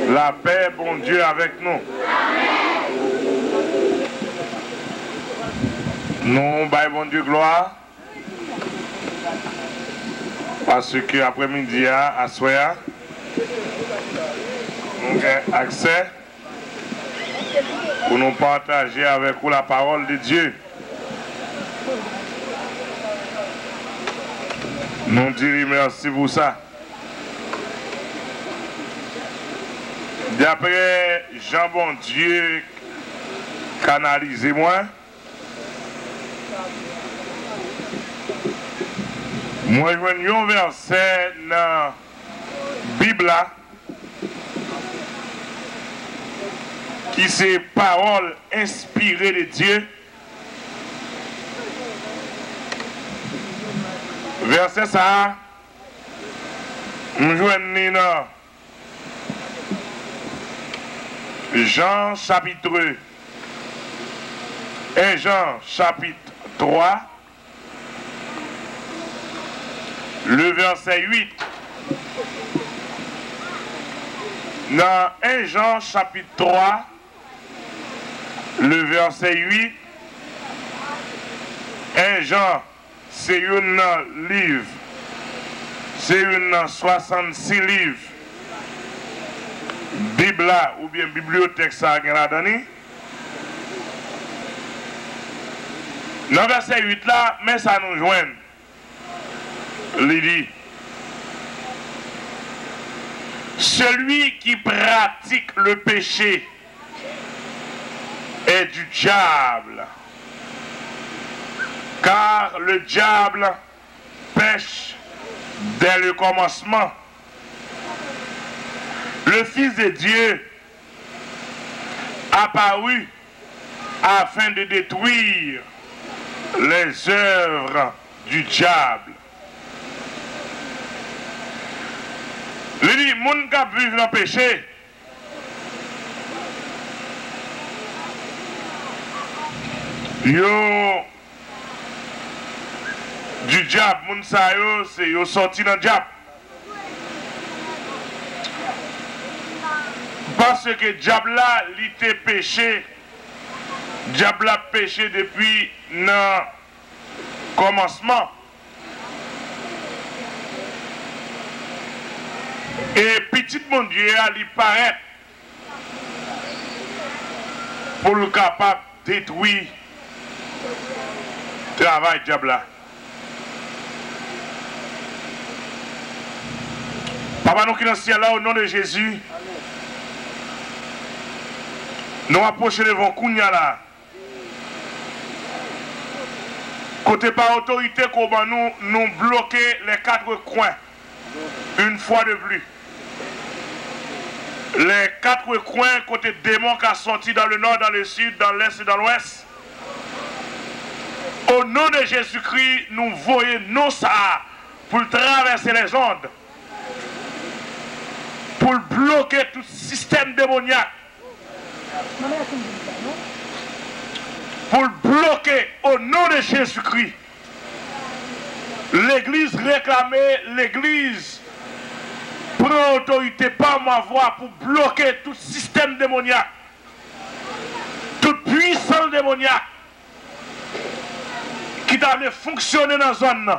La paix, bon Dieu, avec nous. Nous, bah, bon Dieu, gloire. Parce que après-midi, à soir, nous avons accès pour nous partager avec vous la parole de Dieu. Nous disons merci pour ça. D'après Jean Bon Dieu, canalisez-moi. Moi, je vois un verset dans la Bible qui c'est parole inspirée de Dieu. Verset ça, nous jouons dans Jean chapitre 1 Jean chapitre 3, le verset 8. Dans 1 Jean chapitre 3, le verset 8, 1 Jean, c'est un livre, c'est une 66 livres. Bible ou bien bibliothèque ça a donné. Dans verset 8 là, mais ça nous joint. Il dit, celui qui pratique le péché est du diable, car le diable pêche dès le commencement. Le Fils de Dieu apparut afin de détruire les œuvres du diable. Il dit, les gens qui vivent dans le péché, yo du diable, moun sa yo, c'est yo sorti dans le diable. Parce que le diable là, il était péché. Le diable a péché depuis le commencement. Et petit mon Dieu, il paraît pour le capable de détruire le travail du diable là. Papa, nous qui sommes dans le ciel là, au nom de Jésus, nous approchons devant Kounia là. Côté par autorité, comment nous bloquer les quatre coins. Une fois de plus. Les quatre coins, côté démon qui a sorti dans le nord, dans le sud, dans l'est et dans l'ouest. Au nom de Jésus-Christ, nous voyons nous ça pour traverser les ondes. Pour bloquer tout système démoniaque. Pour bloquer au nom de Jésus-Christ. L'église réclamée, l'église prend autorité par ma voix pour bloquer tout système démoniaque, toute puissance démoniaque qui doit fonctionner dans la zone.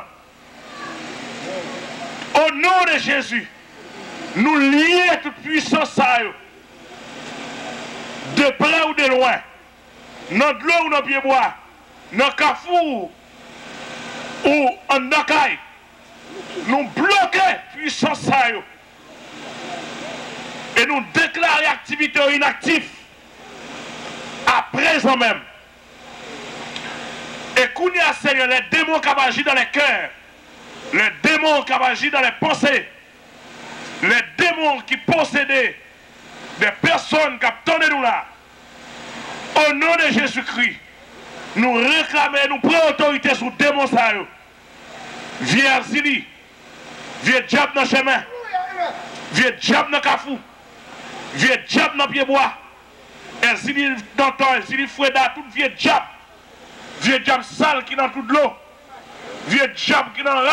Au nom de Jésus, nous lions toute puissance à eux, de près ou de loin, dans de l'eau ou dans le pied bois, dans le carrefour ou en Nakaï, nous bloquons puissance à eux. Et nous déclarons activité inactive à présent même. Et qu'on y a Seigneur, les démons qui agissent dans les cœurs, les démons qui agissent dans les pensées, les démons qui possédent des personnes qui attendent nous là. Au nom de Jésus-Christ, nous réclamons, nous prenons autorité sur les démons. Viens Zili, viens diable dans le chemin, viens diable dans le cafou, viens diable dans le pied bois, et Zili dans le temps, Zili Foueda, tout vieux diable, vieux diable sale qui dans toute l'eau, vieux diable qui dans le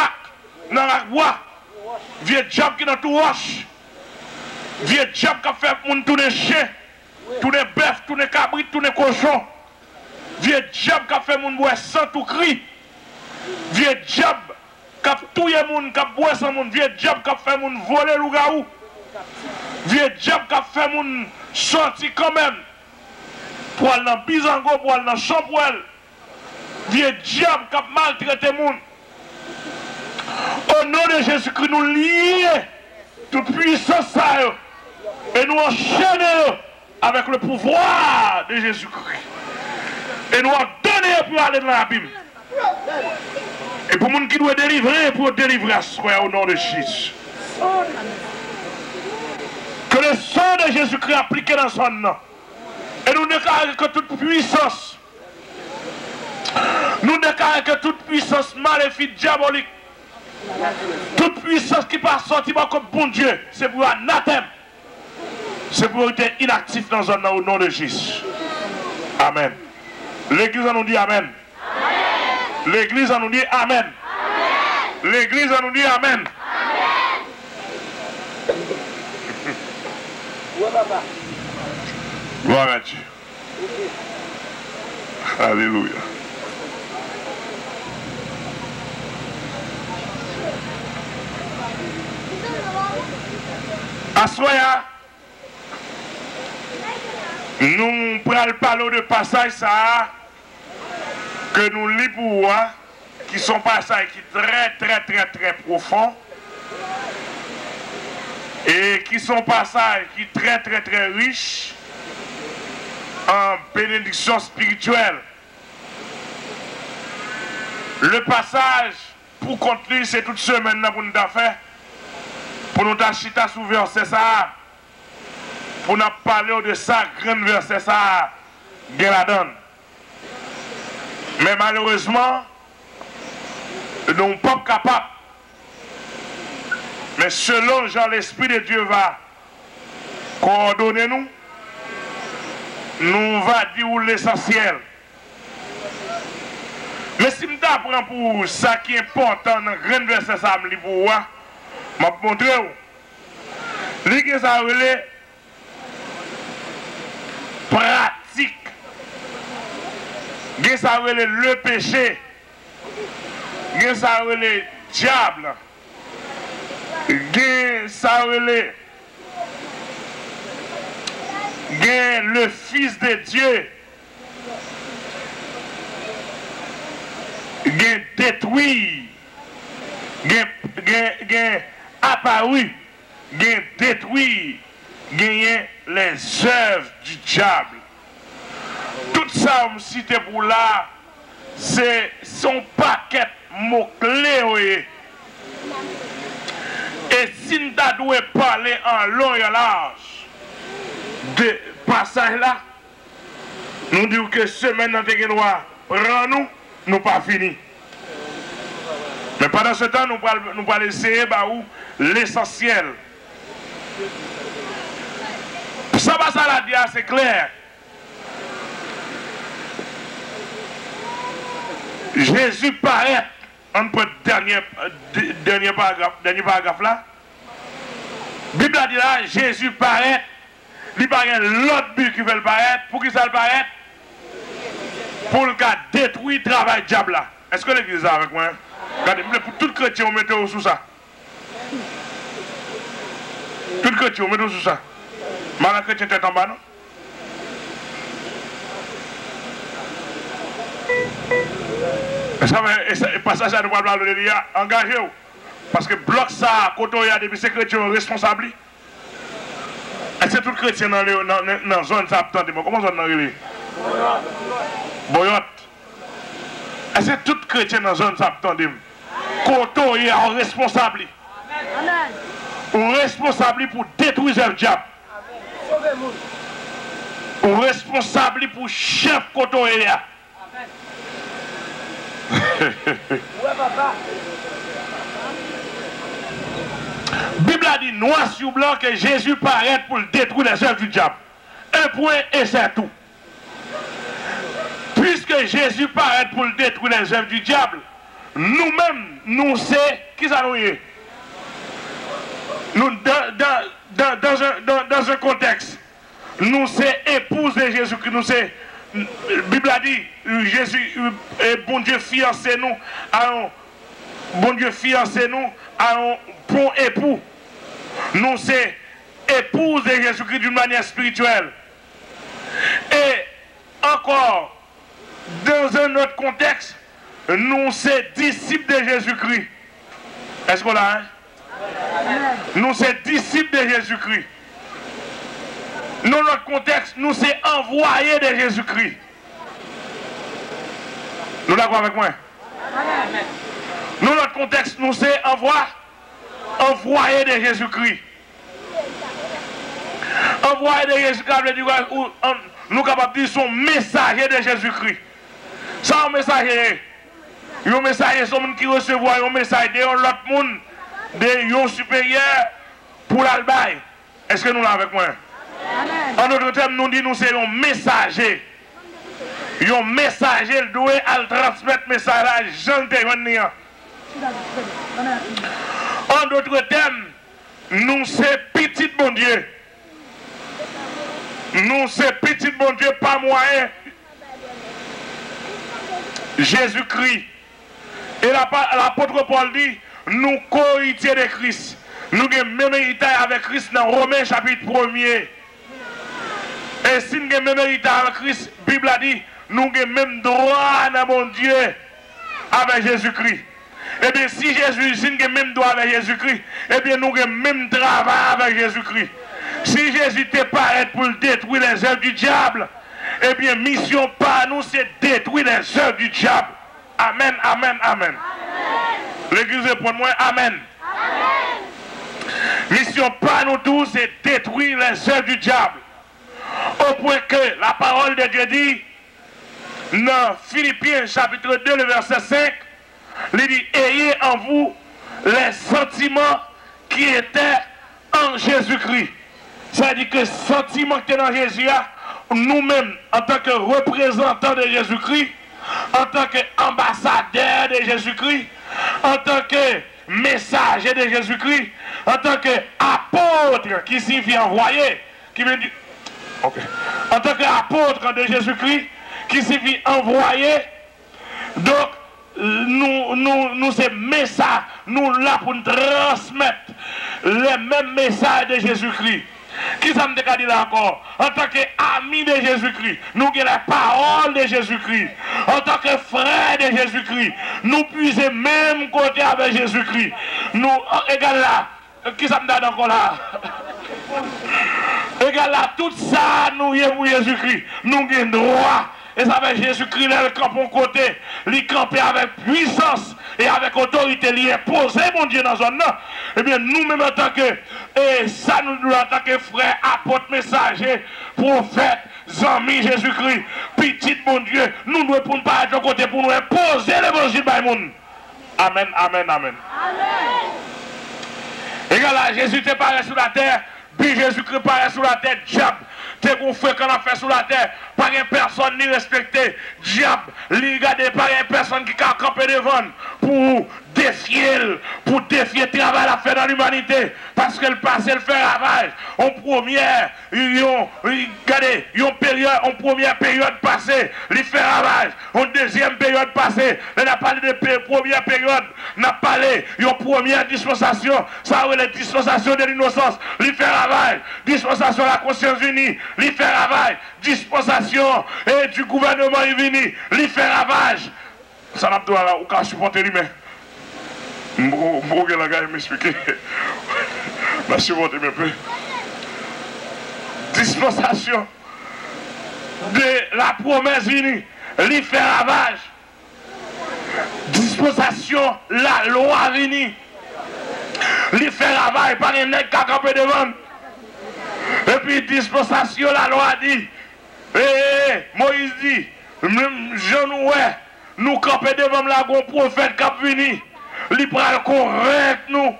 rack bois, vieux diable qui dans tout roche, Vieux diable qui a fait moun tous les chiens, tous les bœufs, tous les cabrites, tous les cochons. Vieux diable qui a fait moun boire sans tout cri. Vieux diable qui a tué moun, qui a boire sans moun. Vieux diable qui a fait moun voler loup-garou. Vieux diable qui a fait moun sortir quand même. Pour aller dans Bizango, pour aller dans Champoel. Vieux diable qui a maltraité moun. Au nom de Jésus-Christ, nous lions toute puissance et nous enchaînons avec le pouvoir de Jésus-Christ. Et nous ordonnons pour aller dans l'abîme. Et pour les gens qui doivent délivrer, pour délivrer à soi au nom de Jésus. Que le sang de Jésus-Christ appliqué dans son nom. Et nous déclarons que toute puissance, nous déclarons que toute puissance maléfique, diabolique, toute puissance qui passe sortir comme bon Dieu, c'est pour anathème. C'est pour être inactif dans un au nom de Jésus. Amen. L'église nous dit Amen. L'église nous dit Amen. L'église nous dit Amen. Gloire à Dieu. Alléluia. Assoya, nous prenons parler de passage ça que nous lisons pour vous, qui sont passages qui très profonds et qui sont passages qui très riches en bénédiction spirituelle. Le passage pour conclure, c'est toute semaine pour nous faire. Pour nous acheter sous verset ça, pour nous parler de ça, grand verset ça, de la donne. Mais malheureusement, nous ne sommes pas capables. Mais selon Jean, l'Esprit de Dieu va coordonner nous, nous va dire l'essentiel. Mais si je apprends pour ça qui est important dans le grand verset ça, je vais vous montrer. L'église a relé pratique. L'église a relé le péché. L'église a relé diable. L'église a relé le Fils de Dieu. L'église détruit. Apparu, détruit, gagner les œuvres du diable. Tout ça, on cite pour là, c'est son paquet mots-clés. Et si nous devons parler en long et en large de passage là, nous disons que semaine dans le droit, prends-nous, nous pas fini. Mais pendant ce temps, nous allons essayer l'essentiel. Ça va, ça la dire, c'est clair. Jésus paraît, on peut dernier paragraphe là. La Bible a dit là, Jésus paraît, il paraît l'autre but qui veut le paraître. Pour qui ça le paraît? Pour le cas détruire le travail diable là. Est-ce que l'église est avec moi? Regardez, pour tout chrétien, on met sous ça. Tout chrétien, on met sous ça. Malgré chrétien tête en bas, non? Et passage à nous parler de l'IA, engagez-vous. Parce que bloc ça, quand on y a des chrétiens responsables. Et c'est tout chrétien dans la zone, ça attendez, comment ça dans les Boyotte. Et c'est tout chrétien dans la zone, ça attendez. Quand on y a un responsable. Un responsable pour détruire le diable. Un responsable pour chef quand on y a. Bible a dit noir sur blanc que Jésus paraît pour détruire les œuvres du diable. Un point et c'est tout. Puisque Jésus paraît pour détruire les œuvres du diable, nous-mêmes, nous savons qui ça nous est. Nous, dans un contexte, nous sommes épouses de Jésus-Christ, nous sommes, la Bible a dit, Jésus, bon Dieu fiancé nous à un bon Dieu fiancé nous à un bon époux. Nous sommes épouses de Jésus-Christ d'une manière spirituelle. Et encore, dans un autre contexte, nous sommes disciples de Jésus-Christ. Est-ce qu'on l'a? Hein? Nous sommes disciples de Jésus-Christ. Dans notre contexte, nous sommes envoyés de Jésus-Christ. Nous d'accord avec moi? Dans notre contexte, nous sommes envoyés de Jésus-Christ. Envoyés de Jésus-Christ, nous sommes capables de dire sont messagers de Jésus-Christ. Ça, un messager. Un messager, c'est un qui recevoir un message de l'autre monde, de un supérieur pour l'albaï. Est-ce que nous l'avons avec moi? En d'autres termes, nous disons que nous sommes messagers. Un messager doit transmettre le message à Jean de. En d'autres termes, nous sommes petits bon Dieu. Nous sommes petits bon Dieu, pas moyen. Jésus-Christ. Et l'apôtre Paul dit, nous co-héritiers de Christ. Nous avons même hérité avec Christ dans Romains chapitre 1er. Et si nous avons même hérité avec Christ, la Bible a dit, nous avons même droit dans mon Dieu avec Jésus-Christ. Eh bien, si nous avons même droit avec Jésus-Christ, eh bien, nous avons même travail avec Jésus-Christ. Si Jésus te paraît pour détruire les œuvres du diable, eh bien, mission par nous, c'est détruire les œuvres du diable. Amen, amen, amen. L'église répond moi, amen. Amen. Mission par nous tous, c'est détruire les œuvres du diable. Au point que la parole de Dieu dit, dans Philippiens chapitre 2, le verset 5, il dit, ayez en vous les sentiments qui étaient en Jésus-Christ. C'est-à-dire que les sentiments qui étaient dans Jésus, nous-mêmes, en tant que représentants de Jésus-Christ, en tant qu'ambassadeurs de Jésus-Christ, en tant que messagers de Jésus-Christ, en tant qu'apôtre, qui signifie envoyé, qui veut dire, okay. En tant qu'apôtre de Jésus-Christ, qui signifie envoyé, donc nous ces messages, nous là pour nous transmettre les mêmes messages de Jésus-Christ. Qui ça me dit là encore? En tant qu'amis de Jésus-Christ, nous avons la parole de Jésus-Christ. En tant que frères de Jésus-Christ, nous puisons même côté avec Jésus-Christ. Nous, égal là, qui ça me dit encore là? Égal là, tout ça, nous y pour Jésus-Christ. Nous avons droit. Et ça fait Jésus-Christ, il campe au côté, il campe avec puissance et avec autorité, il est posé, mon Dieu, dans zone là. Eh bien, nous-mêmes en tant que, et ça nous en tant que frères, apôtres, messagers, prophètes, amis Jésus-Christ, petit mon Dieu, nous devons pour nous pas être au côté pour nous imposer l'évangile par le monde. Amen, amen, amen. Amen. Et là, Jésus te paraît sur la terre, puis Jésus-Christ paraît sur la terre, diable. T'es qu'on fait qu'on a fait sur la terre, pas une personne ni respecté, diable, regardez, pas une personne qui a campé devant pour défier le travail à faire dans l'humanité, parce qu'elle passe, elle fait ravage. En première, regardez, en première période passée, il fait ravage. En deuxième période passée, on a parlé de première période, on a parlé de première dispensation, ça c'est la dispensation de l'innocence, il fait ravage. Dispensation de la conscience unie, il fait ravage. Dispensation et du gouvernement uni, il fait ravage. Ça n'a pas ou qu'à supporter lui-même. Je vais m'expliquer. Je vais supporter un peu. Dispensation de la promesse unie, il fait ravage. Dispensation la loi unie, il fait ravage par un nègre qui a campé devant. Et puis dispensation la loi dit, Moïse dit, je nous camper devant la gon prophète qui a venu, il prend correct nous.